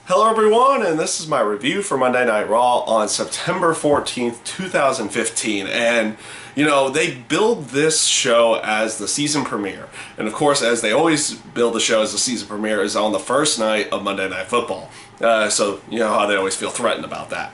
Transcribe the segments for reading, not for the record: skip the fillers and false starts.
Hello everyone, and this is my review for Monday Night Raw on September 14th, 2015. And, you know, they build this show as the season premiere. And of course, as they always build the show as the season premiere, is on the first night of Monday Night Football. So, you know how they always feel threatened about that.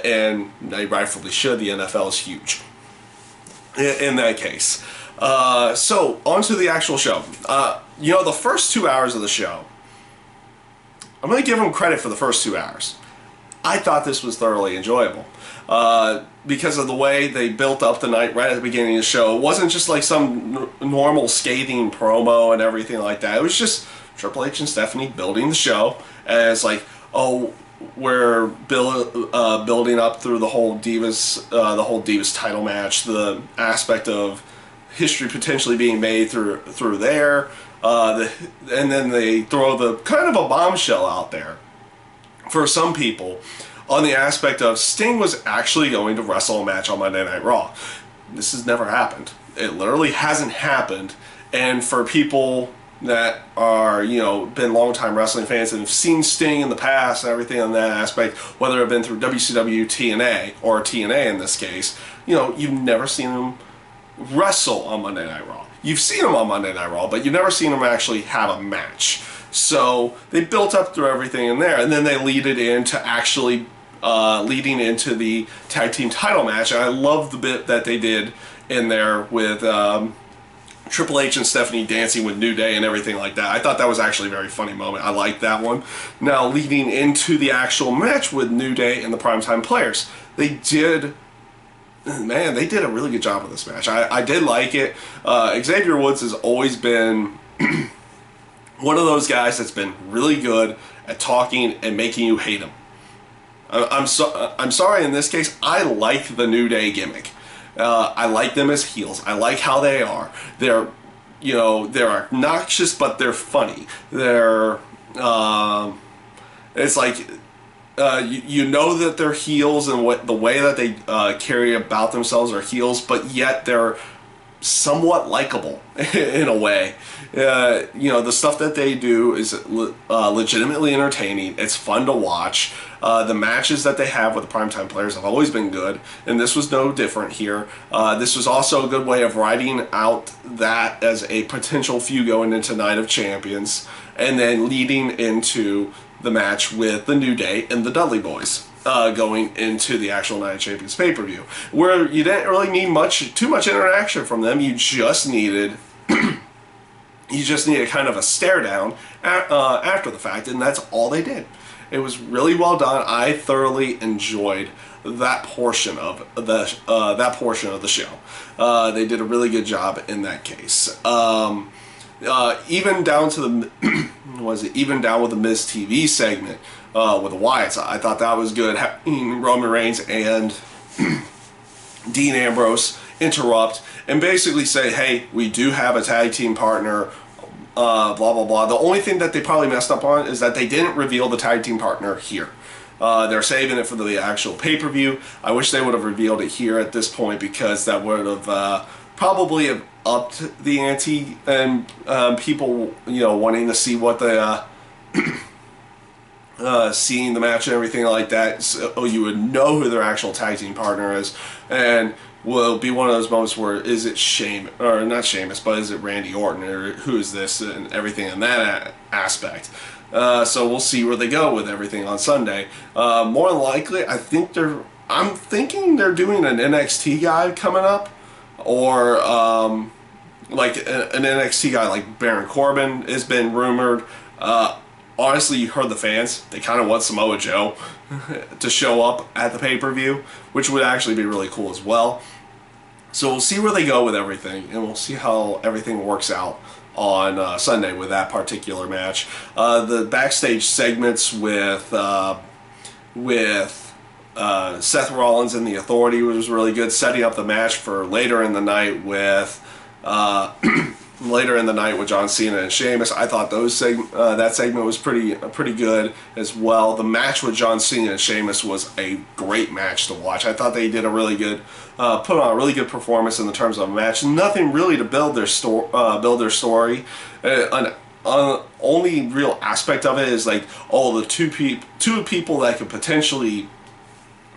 And they rightfully should. The NFL is huge in that case. So, on to the actual show. You know, the first 2 hours of the show, I'm going to give them credit for the first 2 hours. I thought this was thoroughly enjoyable because of the way they built up the night right at the beginning of the show. It wasn't just like some normal scathing promo and everything like that. It was just Triple H and Stephanie building the show as like, oh, we're building up through the whole Divas title match, the aspect of history potentially being made through there. And then they throw the kind of a bombshell out there for some people on the aspect of Sting was actually going to wrestle a match on Monday Night Raw. This has never happened. It literally hasn't happened. And for people that are, you know, been longtime wrestling fans and have seen Sting in the past and everything on that aspect, whether it been through WCW, TNA, or TNA in this case, you know, you've never seen him wrestle on Monday Night Raw. You've seen him on Monday Night Raw, but you've never seen him actually have a match. So they built up through everything in there, and then they lead it into actually leading into the tag team title match. And I love the bit that they did in there with Triple H and Stephanie dancing with New Day and everything like that. I thought that was actually a very funny moment. I liked that one. Now leading into the actual match with New Day and the Primetime Players, they did a really good job with this match. I did like it. Xavier Woods has always been one of those guys that's been really good at talking and making you hate him. I'm sorry in this case. I like the New Day gimmick. I like them as heels. I like how they are. They're obnoxious, but they're funny. It's like, you know that they're heels and the way that they carry about themselves are heels, but yet they're somewhat likable in a way. You know, the stuff that they do is legitimately entertaining. It's fun to watch. The matches that they have with the Primetime Players have always been good, and this was no different here. This was also a good way of writing out that as a potential feud going into Night of Champions, and then leading into the match with the New Day and the Dudley Boys going into the actual Night of Champions pay-per-view, where you didn't really need too much interaction from them. You just needed kind of a stare down after the fact, and that's all they did. It was really well done. I thoroughly enjoyed that portion of the show. They did a really good job in that case. Even down to the even down with the Miz TV segment with the Wyatts, I thought that was good. Having Roman Reigns and Dean Ambrose interrupt and basically say, "Hey, we do have a tag team partner." Blah blah blah. The only thing that they probably messed up on is that they didn't reveal the tag team partner here. They're saving it for the actual pay-per-view. I wish they would have revealed it here at this point, because that would have probably have upped the ante and people, you know, wanting to see what the seeing the match and everything like that, so you would know who their actual tag team partner is, and will be one of those moments where is it not Sheamus, but is it Randy Orton, or who is this, and everything in that aspect. So we'll see where they go with everything on Sunday. More than likely, I'm thinking they're doing an NXT guy coming up, or like an NXT guy like Baron Corbin has been rumored. Honestly, you heard the fans. They kind of want Samoa Joe to show up at the pay-per-view, which would actually be really cool as well. So we'll see where they go with everything, and we'll see how everything works out on Sunday with that particular match. The backstage segments with Seth Rollins and the Authority was really good, setting up the match for later in the night with John Cena and Sheamus. I thought that segment was pretty good as well. The match with John Cena and Sheamus was a great match to watch. I thought they did a really good, put on a really good performance in the terms of a match. Nothing really to build their story. only real aspect of it is like, oh, the two people that could potentially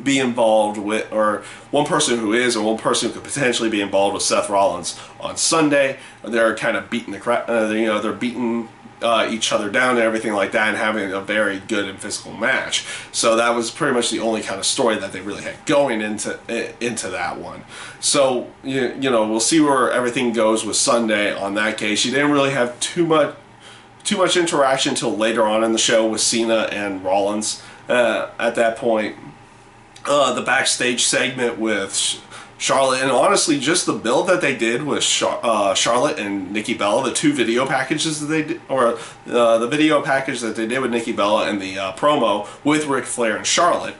be involved with, or one person who is, or one person who could potentially be involved with Seth Rollins on Sunday. They're kind of beating the crap, they're beating each other down and everything like that, and having a very good and physical match. So that was pretty much the only kind of story that they really had going into that one. So you know, we'll see where everything goes with Sunday on that case. You didn't really have too much interaction until later on in the show with Cena and Rollins. At that point, the backstage segment with Charlotte, and honestly just the build that they did with Charlotte and Nikki Bella, the two video packages that they did, or the video package that they did with Nikki Bella and the promo with Ric Flair and Charlotte,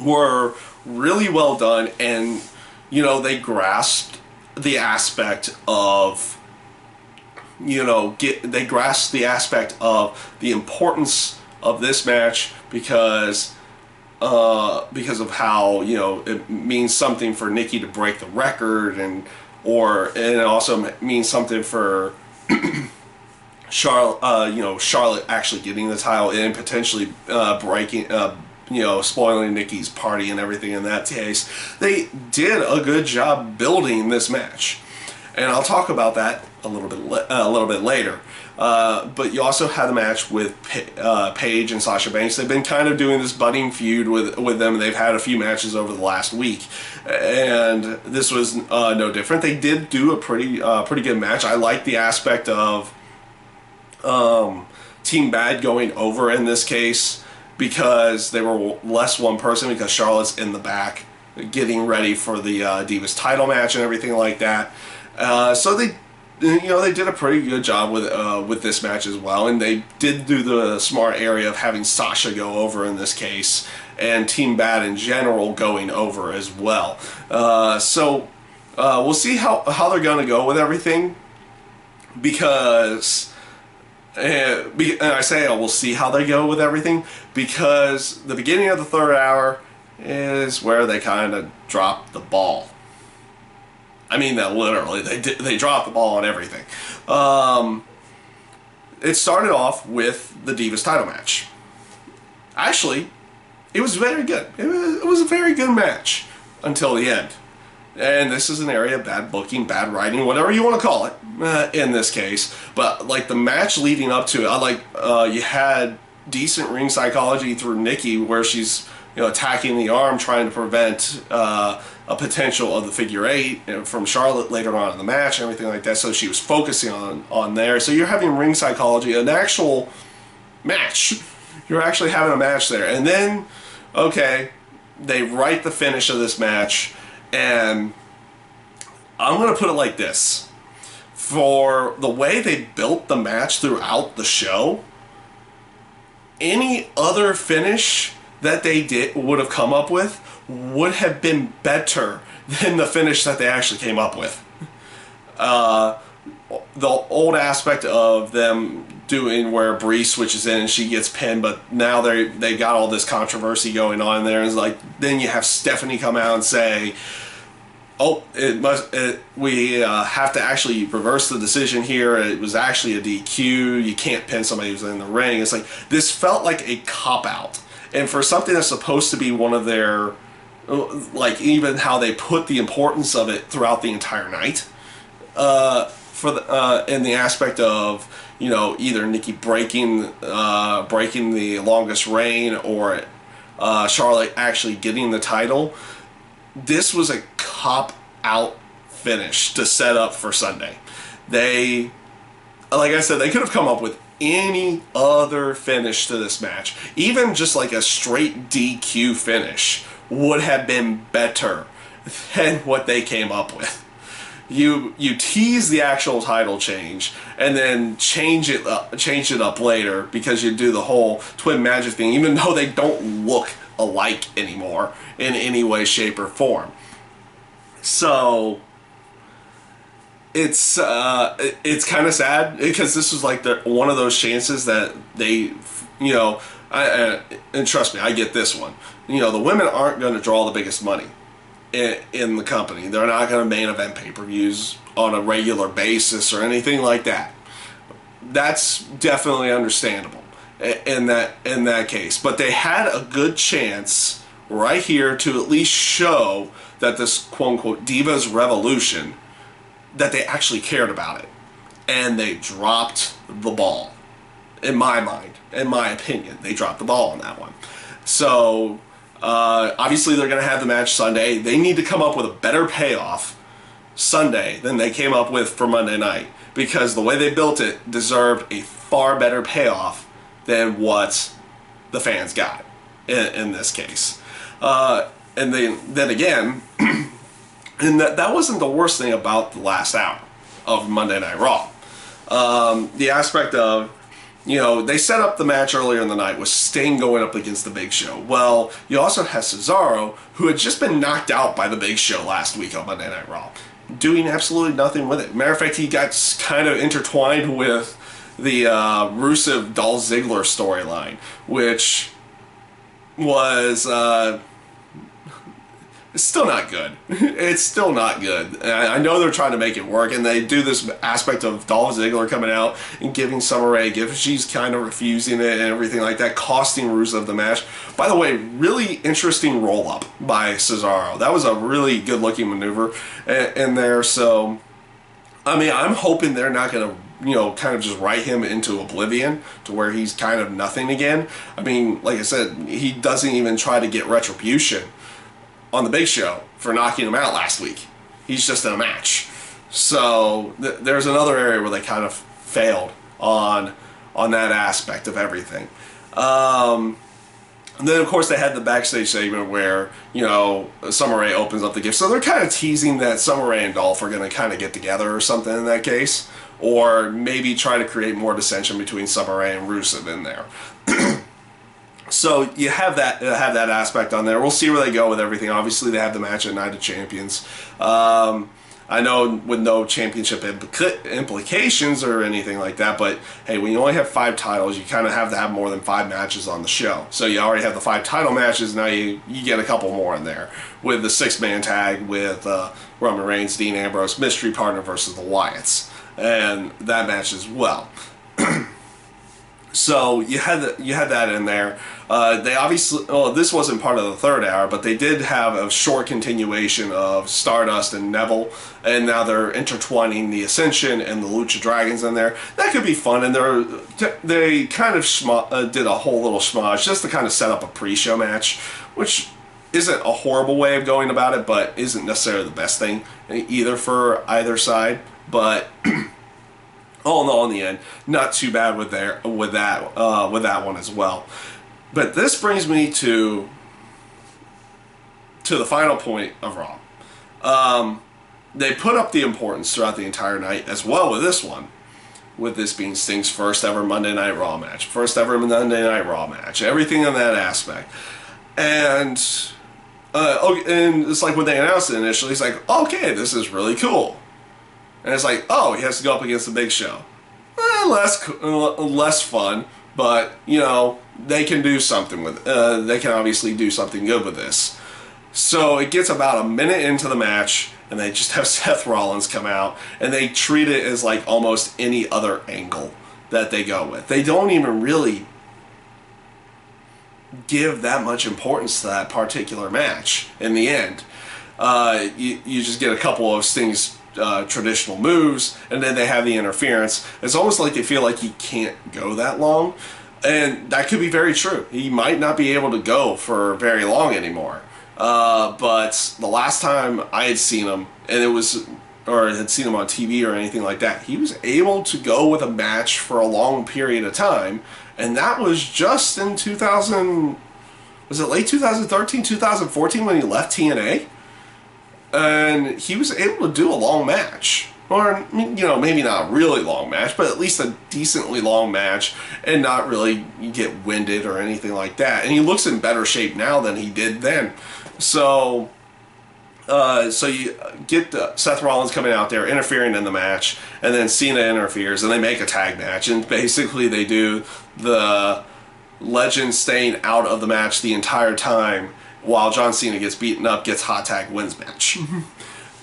were really well done. And you know, they grasped the aspect of, you know, they grasped the aspect of the importance of this match, because of how, you know, it means something for Nikki to break the record, and it also means something for Charlotte actually getting the title and potentially breaking, spoiling Nikki's party and everything in that case. They did a good job building this match, and I'll talk about that a little bit later. But you also had a match with Paige and Sasha Banks. They've been kind of doing this budding feud with them. They've had a few matches over the last week, and this was no different. They did do a pretty good match. I like the aspect of Team Bad going over in this case, because they were less one person, because Charlotte's in the back getting ready for the Divas title match and everything like that. So they did a pretty good job with this match as well, and they did do the smart area of having Sasha go over in this case, and Team Bad in general going over as well. So we'll see how they're going to go with everything, because and I say we'll see how they go with everything, because the beginning of the third hour is where they kind of dropped the ball. I mean that literally. They dropped the ball on everything. It started off with the Divas title match. Actually, it was very good. It was a very good match until the end. And this is an area of bad booking, bad writing, whatever you want to call it, in this case. But like the match leading up to it, you had decent ring psychology through Nikki, where she's attacking the arm, trying to prevent a potential of the figure eight from Charlotte later on in the match and everything like that. So she was focusing on there. So you're having ring psychology, an actual match. You're actually having a match there. And then, okay, they write the finish of this match, and I'm going to put it like this. For the way they built the match throughout the show, any other finish that they would have come up with would have been better than the finish that they actually came up with. The old aspect of them doing where Bree switches in and she gets pinned, but now they got all this controversy going on there. It's like, then you have Stephanie come out and say, oh, we have to actually reverse the decision here. It was actually a DQ. You can't pin somebody who's in the ring. It's like, this felt like a cop-out. And for something that's supposed to be one of their, like, even how they put the importance of it throughout the entire night, in the aspect of, either Nikki breaking the longest reign, or Charlotte actually getting the title, this was a cop-out finish to set up for Sunday. Like I said, they could have come up with any other finish to this match. Even just like a straight DQ finish would have been better than what they came up with. You tease the actual title change and then change it up later, because you do the whole twin magic thing, even though they don't look alike anymore in any way, shape, or form. So it's kind of sad, because this was like one of those chances that they, and trust me, I get this one. The women aren't going to draw the biggest money in the company. They're not going to main event pay-per-views on a regular basis or anything like that. that's definitely understandable in that case. But they had a good chance right here to at least show that this quote-unquote Divas Revolution, that they actually cared about it. And they dropped the ball. In my mind, in my opinion, they dropped the ball on that one. So, obviously they're going to have the match Sunday. They need to come up with a better payoff Sunday than they came up with for Monday night. Because the way they built it deserved a far better payoff than what the fans got in this case. And then again, and that wasn't the worst thing about the last hour of Monday Night Raw. The aspect of, they set up the match earlier in the night with Sting going up against the Big Show. Well, you also have Cesaro, who had just been knocked out by the Big Show last week on Monday Night Raw, doing absolutely nothing with it. Matter of fact, he got kind of intertwined with the Rusev Dolph Ziggler storyline, which was it's still not good. It's still not good. I know they're trying to make it work, and they do this aspect of Dolph Ziggler coming out and giving Summer Rae a gift. She's kind of refusing it and everything like that, costing Rusev the match. By the way, really interesting roll-up by Cesaro. That was a really good-looking maneuver in there. So, I mean, I'm hoping they're not going to kind of just write him into oblivion to where he's kind of nothing again. I mean, like I said, he doesn't even try to get retribution on the Big Show for knocking him out last week. He's just in a match. So there's another area where they kind of failed on that aspect of everything. And then of course they had the backstage segment where, Summer Rae opens up the gift. So they're kind of teasing that Summer Rae and Dolph are going to kind of get together or something in that case. Or maybe try to create more dissension between Summer Rae and Rusev in there. So you have that aspect on there. We'll see where they go with everything. Obviously, they have the match at Night of Champions. I know with no championship implications or anything like that, but hey, when you only have 5 titles, you kind of have to have more than 5 matches on the show. So you already have the 5 title matches. Now you get a couple more in there with the 6-man tag with Roman Reigns, Dean Ambrose, mystery partner versus the Wyatts, and that match as well. So you had that in there. They obviously, this wasn't part of the third hour, but they did have a short continuation of Stardust and Neville, and now they're intertwining the Ascension and the Lucha Dragons in there. That could be fun, and they kind of did a whole little schmodge just to kind of set up a pre-show match, which isn't a horrible way of going about it, but isn't necessarily the best thing either for either side. But all in all, in the end, not too bad with that one as well. But this brings me to the final point of Raw. They put up the importance throughout the entire night as well with this one, with this being Sting's first ever Monday Night Raw match, everything in that aspect. And it's like when they announced it initially, it's like, okay, this is really cool. And it's like, oh, he has to go up against the Big Show. Less fun, but, they can do something with it. They can obviously do something good with this. So it gets about a minute into the match, and they just have Seth Rollins come out, and they treat it as like almost any other angle that they go with. They don't even really give that much importance to that particular match in the end. You just get a couple of Sting's traditional moves, and then they have the interference. It's almost like they feel like he can't go that long, and that could be very true. He might not be able to go for very long anymore. But the last time I had seen him, had seen him on TV or anything like that, he was able to go with a match for a long period of time, and that was just in 2000. Was it late 2013, 2014 when he left TNA? And he was able to do a long match. Or, maybe not a really long match, but at least a decently long match and not really get winded or anything like that. And he looks in better shape now than he did then. So you get Seth Rollins coming out there, interfering in the match, and then Cena interferes, and they make a tag match. And basically they do the legend staying out of the match the entire time, while John Cena gets beaten up, gets hot tag, wins match.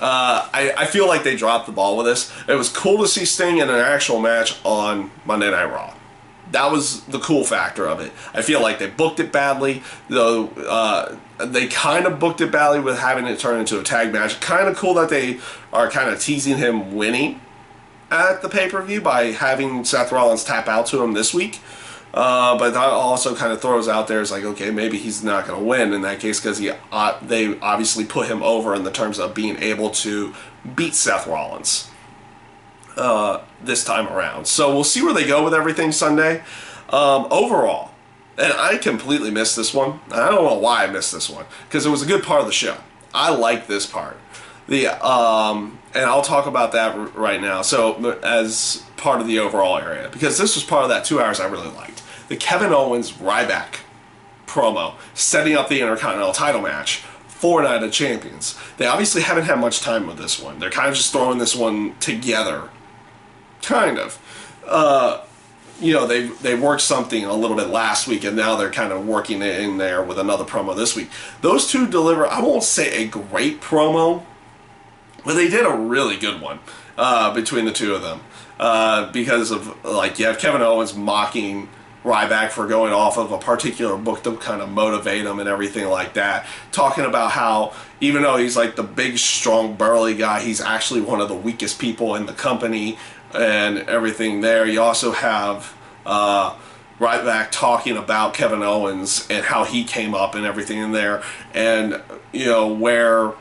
I feel like they dropped the ball with this. It was cool to see Sting in an actual match on Monday Night Raw. That was the cool factor of it. I feel like they booked it badly, though. They kind of booked it badly with having it turn into a tag match. Kind of cool that they are kind of teasing him winning at the pay-per-view by having Seth Rollins tap out to him this week. But that also kind of throws out there, it's like, okay, maybe he's not going to win in that case, because they obviously put him over in the terms of being able to beat Seth Rollins this time around. So we'll see where they go with everything Sunday. Overall, and I completely missed this one. I don't know why I missed this one, because it was a good part of the show. I like this part. And I'll talk about that right now. So as part of the overall area, because this was part of that 2 hours I really liked. The Kevin Owens Ryback promo setting up the Intercontinental title match for Night of Champions. They obviously haven't had much time with this one. They're kind of just throwing this one together. Kind of. They worked something a little bit last week, and now they're kind of working it in there with another promo this week. Those two deliver, I won't say a great promo, but they did a really good one between the two of them. Because of, like, you have Kevin Owens mocking Ryback for going off of a particular book to kind of motivate him and everything like that. Talking about how, even though he's like the big, strong, burly guy, he's actually one of the weakest people in the company and everything there. You also have Ryback talking about Kevin Owens and how he came up and everything in there. And, where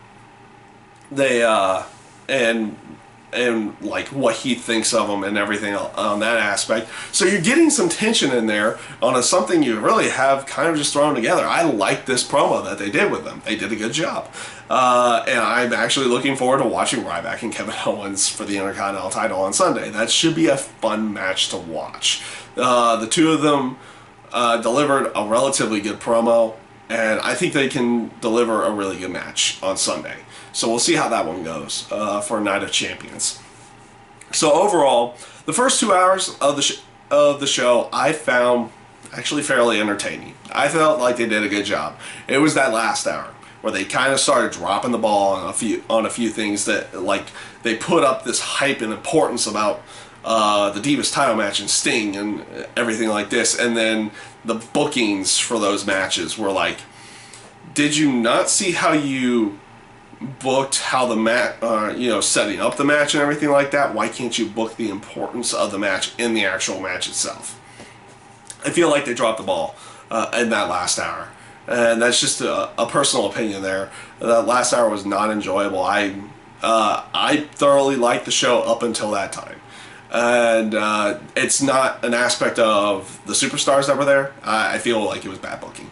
they and like what he thinks of him and everything on that aspect. So you're getting some tension in there on something you really have kind of just thrown together. I like this promo that they did with them. They did a good job. And I'm actually looking forward to watching Ryback and Kevin Owens for the Intercontinental title on Sunday. That should be a fun match to watch. The two of them delivered a relatively good promo, and I think they can deliver a really good match on Sunday. So we'll see how that one goes for Night of Champions. So overall, the first 2 hours of the show I found actually fairly entertaining. I felt like they did a good job. It was that last hour where they kind of started dropping the ball on a few things that, like, they put up this hype and importance about the Divas title match and Sting and everything like this, and then the bookings for those matches were like, did you not see how you booked how the match, setting up the match and everything like that? Why can't you book the importance of the match in the actual match itself? I feel like they dropped the ball in that last hour, and that's just a personal opinion there. That last hour was not enjoyable. I thoroughly liked the show up until that time, and it's not an aspect of the superstars that were there. I feel like it was bad booking.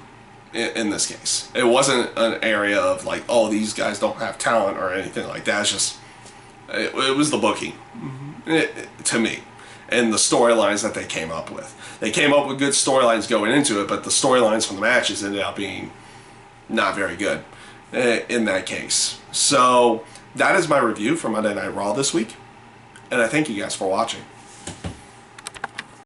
In this case, it wasn't an area of like, oh, these guys don't have talent or anything like that. It's just, it was the booking to me, and the storylines that they came up with. They came up with good storylines going into it, but the storylines from the matches ended up being not very good in that case. So that is my review for Monday Night Raw this week, and I thank you guys for watching.